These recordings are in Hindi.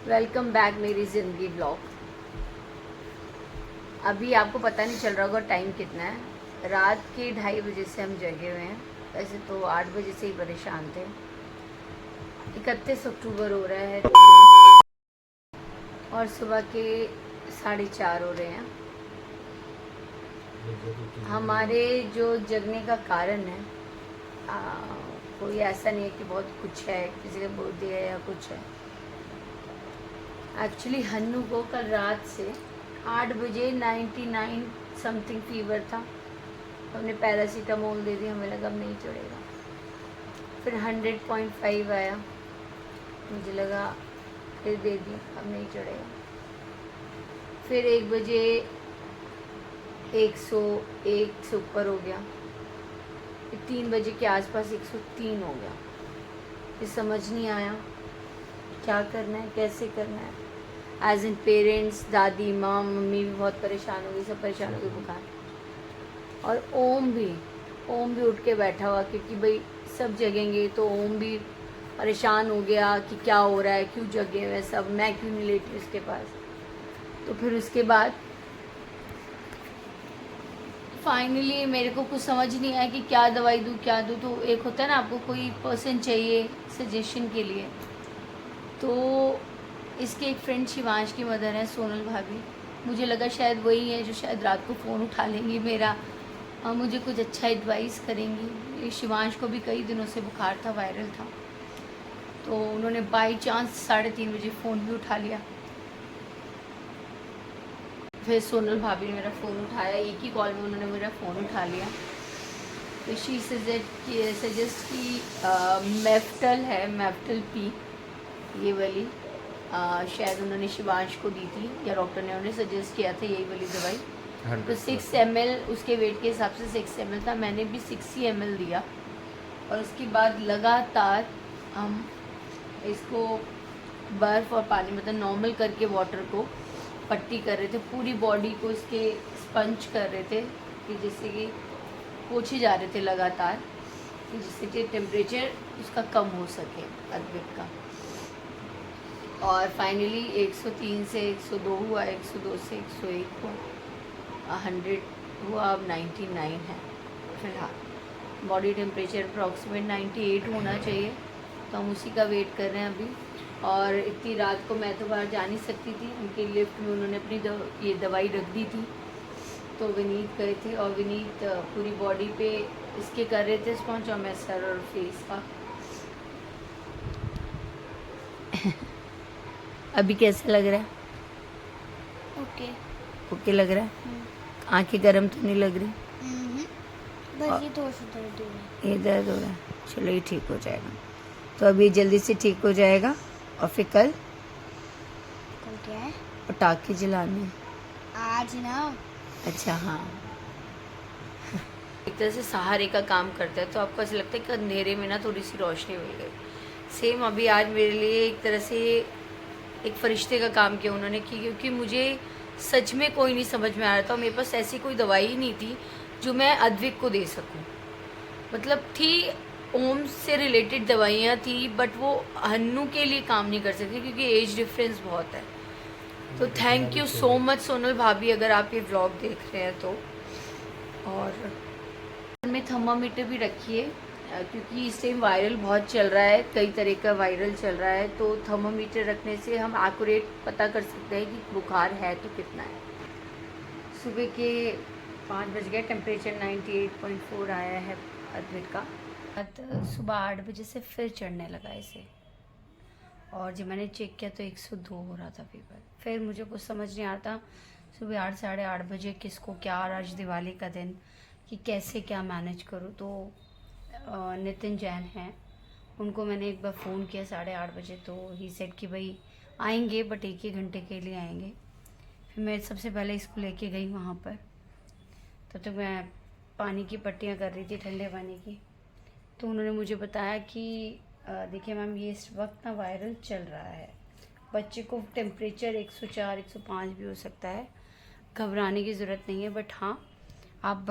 वेलकम बैक मेरी ज़िंदगी ब्लॉग। अभी आपको पता नहीं चल रहा होगा टाइम कितना है। रात के 2:30 बजे से हम जगे हुए हैं। वैसे तो 8 बजे से ही परेशान थे। 31 अक्टूबर हो रहा है और सुबह के 4:30 हो रहे हैं। हमारे जो जगने का कारण है कोई ऐसा नहीं है कि बहुत कुछ है, किसी का बर्थडे है या कुछ है। एक्चुअली हन्नू को कल रात से 8 बजे 99 समथिंग फीवर था। हमने पैरासीटामोल दे दी, हमें लगा अब नहीं चढ़ेगा। फिर 100.5 आया, मुझे लगा फिर दे दी, अब नहीं चढ़ेगा। फिर 1 बजे 101 से ऊपर हो गया। फिर 3 बजे के आसपास 103 हो गया। फिर समझ नहीं आया क्या करना है, कैसे करना है। एज इन पेरेंट्स, दादी माँ मम्मी भी बहुत परेशान हो गई, सब परेशान हो गए बुखार। और ओम भी उठ के बैठा हुआ, क्योंकि भाई सब जगेंगे तो ओम भी परेशान हो गया कि क्या हो रहा है, क्यों जगे हुए सब, मैं क्यों नहीं लेटी उसके पास। तो फिर उसके बाद फाइनली मेरे को कुछ समझ नहीं आया कि क्या दवाई दूँ क्या दूँ। तो एक होता है ना, आपको कोई पर्सन चाहिए सजेशन के लिए। तो इसके एक फ्रेंड शिवांश की मदर है, सोनल भाभी। मुझे लगा शायद वही है जो शायद रात को फ़ोन उठा लेंगी मेरा और मुझे कुछ अच्छा एडवाइस करेंगी। ये शिवांश को भी कई दिनों से बुखार था, वायरल था। तो उन्होंने बाई चांस 3:30 बजे फ़ोन भी उठा लिया। फिर सोनल भाभी ने मेरा फ़ोन उठाया, एक ही कॉल में उन्होंने मेरा फ़ोन उठा लिया। तो शी सजेस्ट की मेफ्टल है, मेफ्टल पी, ये वाली शायद उन्होंने शिवांश को दी थी या डॉक्टर ने उन्हें सजेस्ट किया था यही वाली दवाई। तो 6 ml उसके वेट के हिसाब से 6 ml था, मैंने भी 60 ml दिया। और उसके बाद लगातार हम इसको बर्फ़ और पानी मतलब नॉर्मल करके वाटर को पट्टी कर रहे थे, पूरी बॉडी को इसके स्पंज कर रहे थे कि जिससे कि पोछे जा रहे थे लगातार, कि जिससे कि टेम्परेचर उसका कम हो सके अद्विक का। और फाइनली 103 से 102 हुआ, 102 से 101 हुआ, 100 हुआ, अब 99 है फिलहाल। बॉडी टेम्परेचर अप्रॉक्सीमेट 98 होना चाहिए, तो हम उसी का वेट कर रहे हैं अभी। और इतनी रात को मैं तो बाहर जा नहीं सकती थी, उनके लिफ्ट में उन्होंने अपनी ये दवाई रख दी थी। तो विनीत गए थे और विनीत पूरी बॉडी पे इसके कर रहे थे स्पॉन्ज, और मैं सर और फेस का। अभी कैसा लग रहा है? ओके ओके लग रहा है? आंखें गर्म तो नहीं लग रही? बस ये थोड़ा सा दर्द हो रहा है। ये दर्द हो रहा है, चलो ये ठीक हो जाएगा। तो अभी जल्दी से ठीक हो जाएगा। और फिर कल क्या है? पटाखे जलाने। आज ना। अच्छा हाँ, एक तरह से सहारे का काम करता है, तो आपको ऐसा लगता है कि अंधेरे में ना थोड़ी सी रोशनी मिल गई। सेम अभी आज मेरे लिए एक तरह से एक फरिश्ते का काम किया उन्होंने, क्योंकि मुझे सच में कोई नहीं समझ में आ रहा था। मेरे पास ऐसी कोई दवाई ही नहीं थी जो मैं अद्विक को दे सकूं। मतलब थी, ओम से रिलेटेड दवाइयाँ थी, बट वो हन्नू के लिए काम नहीं कर सकती क्योंकि एज डिफरेंस बहुत है। तो thank you so much Sonal भाभी, अगर आप ये व्लॉग देख रहे हैं तो। और में थर्मामीटर भी रखिए, क्योंकि इस टाइम वायरल बहुत चल रहा है, कई तरह का वायरल चल रहा है। तो थर्मामीटर रखने से हम एक्यूरेट पता कर सकते हैं कि बुखार है तो कितना है। सुबह के 5 बज गए, टेम्परेचर 98.4 आया है अद्विक का। सुबह 8 बजे से फिर चढ़ने लगा इसे, और जब मैंने चेक किया तो 102 हो रहा था फीवर। फिर मुझे कुछ समझ नहीं आता सुबह 8 साढ़े 8 बजे किसको क्या, आज दिवाली का दिन, कि कैसे क्या मैनेज करूँ। तो नितिन जैन हैं, उनको मैंने एक बार फ़ोन किया 8:30 बजे, तो ही सेड कि भाई आएंगे बट 1 घंटे के लिए आएंगे। फिर मैं सबसे पहले इसको लेके गई वहाँ पर। तब तक मैं पानी की पट्टियाँ कर रही थी, ठंडे पानी की। तो उन्होंने मुझे बताया कि देखिए मैम, ये इस वक्त ना वायरल चल रहा है, बच्चे को टेम्परेचर 104 105 भी हो सकता है, घबराने की ज़रूरत नहीं है। बट हाँ, आप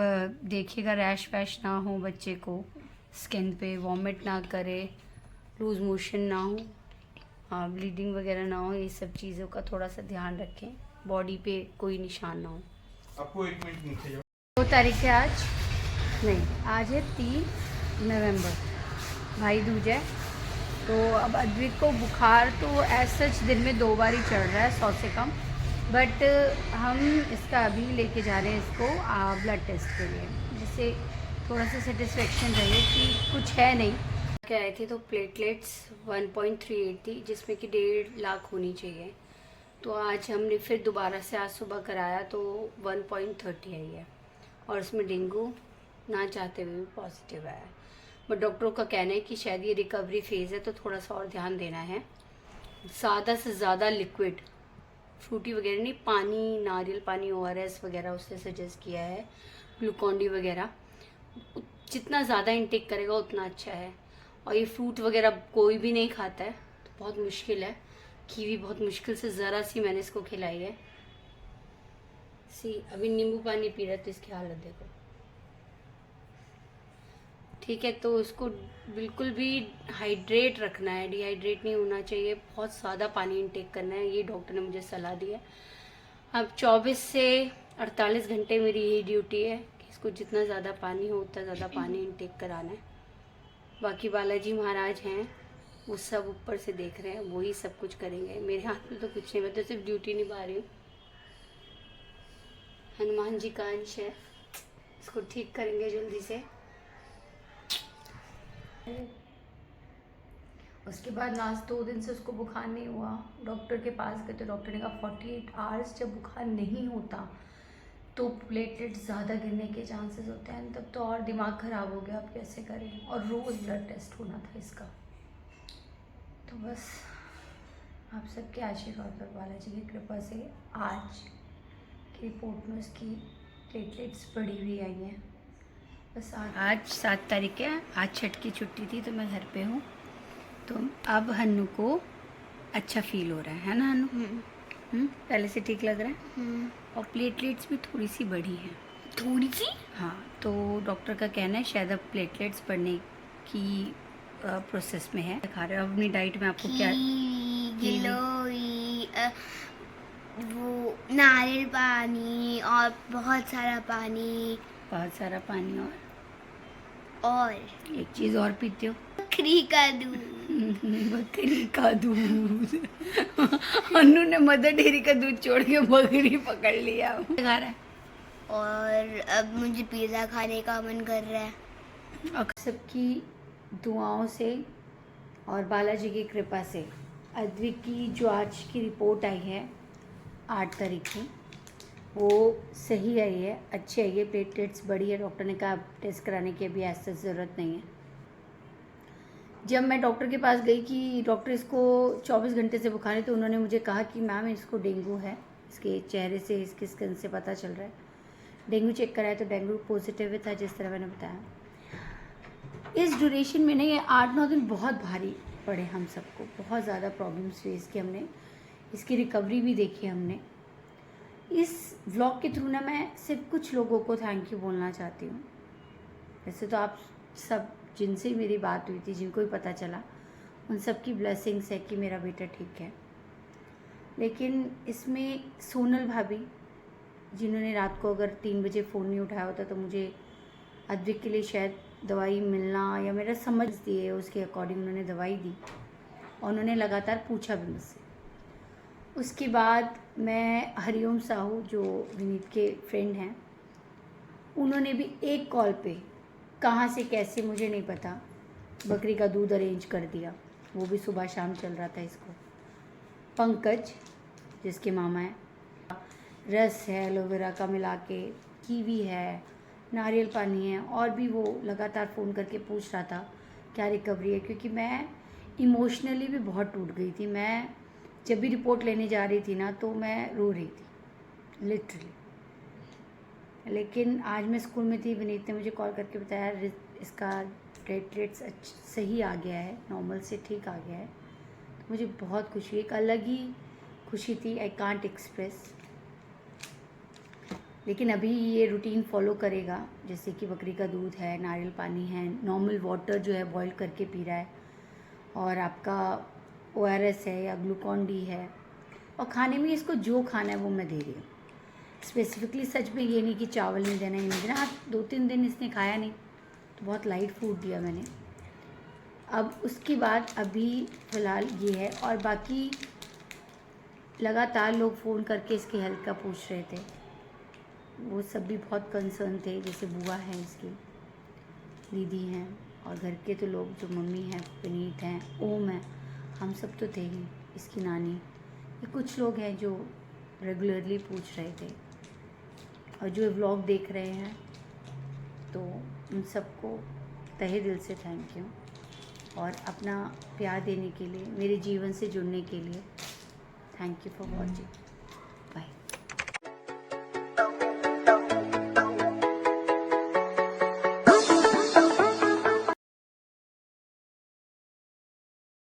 देखिएगा रैश वैश ना हो बच्चे को, स्किन पे वॉमिट ना करे, लूज़ मोशन ना हो। हाँ, ब्लीडिंग वगैरह ना हो, ये सब चीज़ों का थोड़ा सा ध्यान रखें, बॉडी पे कोई निशान ना हो। आपको 1 मिनट नीचे जाओ। 2 तारीख है आज, नहीं आज है 3 नवंबर, भाई दूज है। तो अब अद्विक को बुखार तो एज सच दिन में 2 बार ही चढ़ रहा है 100 से कम, बट हम इसका अभी लेके जा रहे हैं इसको ब्लड टेस्ट के लिए, जिससे थोड़ा सा सेटिस्फेक्शन रहे कि कुछ है नहीं। क्या आए थे तो प्लेटलेट्स 1.38 थी, जिसमें कि 1.5 लाख होनी चाहिए। तो आज हमने फिर दोबारा से आज सुबह कराया तो 1.30 आई है, और उसमें डेंगू ना चाहते हुए भी पॉजिटिव आया है। बट डॉक्टरों का कहना है कि शायद ये रिकवरी फेज़ है, तो थोड़ा सा और ध्यान देना है। ज़्यादा से ज़्यादा लिक्विड, फ्रूटी वगैरह नहीं, पानी, नारियल पानी, ORS वगैरह उसने सजेस्ट किया है, ग्लूकॉन डी वगैरह, जितना ज़्यादा इंटेक करेगा उतना अच्छा है। और ये फ्रूट वगैरह कोई भी नहीं खाता है, तो बहुत मुश्किल है। कीवी बहुत मुश्किल से ज़रा सी मैंने इसको खिलाई है। अभी नींबू पानी पी रहा है, तो इसकी हालत देखो। ठीक है, तो उसको बिल्कुल भी हाइड्रेट रखना है, डिहाइड्रेट नहीं होना चाहिए, बहुत ज़्यादा पानी इंटेक करना है, ये डॉक्टर ने मुझे सलाह दी है। अब 24 से 48 घंटे मेरी यही ड्यूटी है कि इसको जितना ज़्यादा पानी हो उतना ज़्यादा पानी इंटेक कराना है। बाकी बालाजी महाराज हैं, वो सब ऊपर से देख रहे हैं, वही सब कुछ करेंगे, मेरे हाथ में तो कुछ नहीं, मैं तो सिर्फ ड्यूटी निभा रही हूँ। हनुमान जी का अंश है, इसको ठीक करेंगे जल्दी से। उसके बाद लास्ट 2 दिन से उसको बुखार नहीं हुआ, डॉक्टर के पास गए तो डॉक्टर ने कहा 48 आवर्स जब बुखार नहीं होता तो प्लेटलेट ज़्यादा गिरने के चांसेस होते हैं। तब तो और दिमाग ख़राब हो गया, अब कैसे करें, और रोज़ ब्लड टेस्ट होना था इसका। तो बस आप सबके आशीर्वाद और बालाजी की कृपा से आज की रिपोर्ट में उसकी प्लेटलेट्स बढ़ी हुई आई हैं। बस आज 7 तारीख है, आज छठ की छुट्टी थी तो मैं घर पे हूँ। तो अब हन्नू को अच्छा फील हो रहा है ना हन्नू? पहले से ठीक लग रहा है। और प्लेटलेट्स भी थोड़ी सी बढ़ी हैं। थोड़ी सी? हाँ, तो डॉक्टर का कहना है शायद अब प्लेटलेट्स बढ़ने की प्रोसेस में है। खा रहे हो अपनी डाइट में, आपको क्या? गिलोई, वो नारियल पानी और बहुत सारा पानी। बहुत सारा पानी, और एक चीज़ और पीते हो? बकरी का दूध। बकरी का दूध। अन्नू ने मदर डेयरी का दूध छोड़ के बकरी पकड़ लिया। खा रहा है। और अब मुझे पिज़्ज़ा खाने का मन कर रहा है। और सबकी दुआओं से और बालाजी की कृपा से अद्विक की जो आज की रिपोर्ट आई है 8 तारीख की, वो सही आई है, अच्छी आई है, प्लेटलेट्स बढ़ी है। डॉक्टर ने कहा टेस्ट कराने की अभी ऐसा ज़रूरत नहीं है। जब मैं डॉक्टर के पास गई कि डॉक्टर इसको 24 घंटे से बुखार है, तो उन्होंने मुझे कहा कि मैम इसको डेंगू है, इसके चेहरे से, इसकी स्किन से पता चल रहा है। डेंगू चेक कराया तो डेंगू पॉजिटिव था, जिस तरह मैंने बताया। इस ड्यूरेशन में नहीं, ये 8-9 दिन बहुत भारी पड़े हम सबको, बहुत ज़्यादा प्रॉब्लम्स फेस की हमने, इसकी रिकवरी भी देखी हमने। इस व्लॉग के थ्रू ना मैं सिर्फ कुछ लोगों को थैंक यू बोलना चाहती हूँ। वैसे तो आप सब जिनसे मेरी बात हुई थी, जिनको भी पता चला, उन सब की ब्लेसिंग्स है कि मेरा बेटा ठीक है। लेकिन इसमें सोनल भाभी, जिन्होंने रात को अगर 3 बजे फ़ोन नहीं उठाया होता तो मुझे अद्विक के लिए शायद दवाई मिलना, या मेरा समझ दिए उसके अकॉर्डिंग उन्होंने दवाई दी, और उन्होंने लगातार पूछा भी मुझसे। उसके बाद मैं हरिओम साहू, जो विनीत के फ्रेंड हैं, उन्होंने भी एक कॉल पे कहाँ से कैसे मुझे नहीं पता बकरी का दूध अरेंज कर दिया, वो भी सुबह शाम चल रहा था इसको। पंकज, जिसके मामा है, रस है एलोवेरा का मिला के, कीवी है, नारियल पानी है, और भी वो लगातार फ़ोन करके पूछ रहा था क्या रिकवरी है, क्योंकि मैं इमोशनली भी बहुत टूट गई थी। मैं जब भी रिपोर्ट लेने जा रही थी ना, तो मैं रो रही थी लिटरली। लेकिन आज मैं स्कूल में थी, विनीत ने मुझे कॉल करके बताया इसका प्लेटलेट्स सही आ गया है, नॉर्मल से ठीक आ गया है। तो मुझे बहुत खुशी, एक अलग ही खुशी थी, आई कांट एक्सप्रेस। लेकिन अभी ये रूटीन फॉलो करेगा, जैसे कि बकरी का दूध है, नारियल पानी है, नॉर्मल वाटर जो है बॉईल करके पी रहा है, और आपका ORS है या ग्लूकॉन डी है, और खाने में इसको जो खाना है वो मैं दे रही हूँ। स्पेसिफिकली सच में ये नहीं कि चावल नहीं देना, ही नहीं देना। हाँ, 2-3 दिन इसने खाया नहीं तो बहुत लाइट फूड दिया मैंने। अब उसके बाद अभी फ़िलहाल ये है, और बाकी लगातार लोग फ़ोन करके इसकी हेल्थ का पूछ रहे थे, वो सब भी बहुत कंसर्न थे। जैसे बुआ हैं, इसकी दीदी हैं, और घर के तो लोग जो मम्मी हैं, पुनीत हैं, ओम हैं, हम सब तो थे ही, इसकी नानी, ये कुछ लोग हैं जो रेगुलरली पूछ रहे थे, और जो व्लॉग देख रहे हैं, तो उन सबको तहे दिल से थैंक यू, और अपना प्यार देने के लिए, मेरे जीवन से जुड़ने के लिए थैंक यू फॉर वॉचिंग।